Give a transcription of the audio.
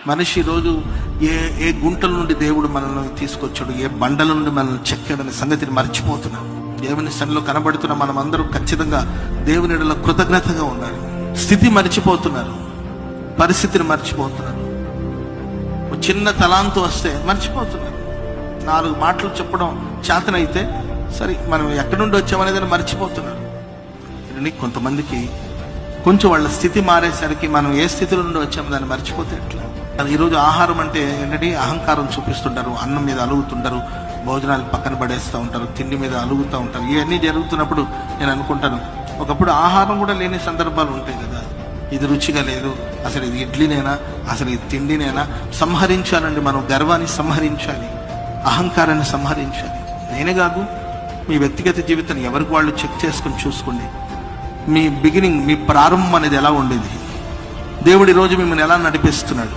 మనిషి ఈరోజు ఏ గుంటల నుండి దేవుడు మనల్ని తీసుకొచ్చాడు, ఏ బండల నుండి మనల్ని చెక్కాడనే సంగతిని మర్చిపోతున్నాం. దేవుని సన్నిధిలో కనబడుతున్న మనం అందరూ ఖచ్చితంగా దేవుని ఎడల కృతజ్ఞతగా ఉండాలి. స్థితి మర్చిపోతున్నారు, పరిస్థితిని మర్చిపోతున్నారు. చిన్న తలాంతు వస్తే మర్చిపోతున్నారు. 4 మాటలు చెప్పడం చేతనైతే సరే మనం ఎక్కడి నుండి వచ్చామనేది మర్చిపోతున్నారు. కొంతమందికి కొంచెం వాళ్ళ స్థితి మారేసరికి మనం ఏ స్థితిలో నుండి వచ్చామో దాన్ని మర్చిపోతే ఎట్లా? ఈరోజు ఆహారం అంటే ఏంటంటే అహంకారం చూపిస్తుంటారు, అన్నం మీద అలుగుతుంటారు, భోజనాలు పక్కన పడేస్తూ ఉంటారు, తిండి మీద అలుగుతూ ఉంటారు. ఇవన్నీ జరుగుతున్నప్పుడు నేను అనుకుంటాను, ఒకప్పుడు ఆహారం కూడా లేని సందర్భాలు ఉంటాయి కదా. ఇది రుచిగా లేదు, అసలు ఇది ఇడ్లీనేనా, అసలు ఇది తిండినేనా? సంహరించాలండి, మనం గర్వాన్ని సంహరించాలి, అహంకారాన్ని సంహరించాలి. నేనే కాదు, మీ వ్యక్తిగత జీవితాన్ని ఎవరికి వాళ్ళు చెక్ చేసుకుని చూసుకోండి. మీ బిగినింగ్, మీ ప్రారంభం అనేది ఎలా ఉండేది? దేవుడు ఈరోజు మిమ్మల్ని ఎలా నడిపిస్తున్నాడు?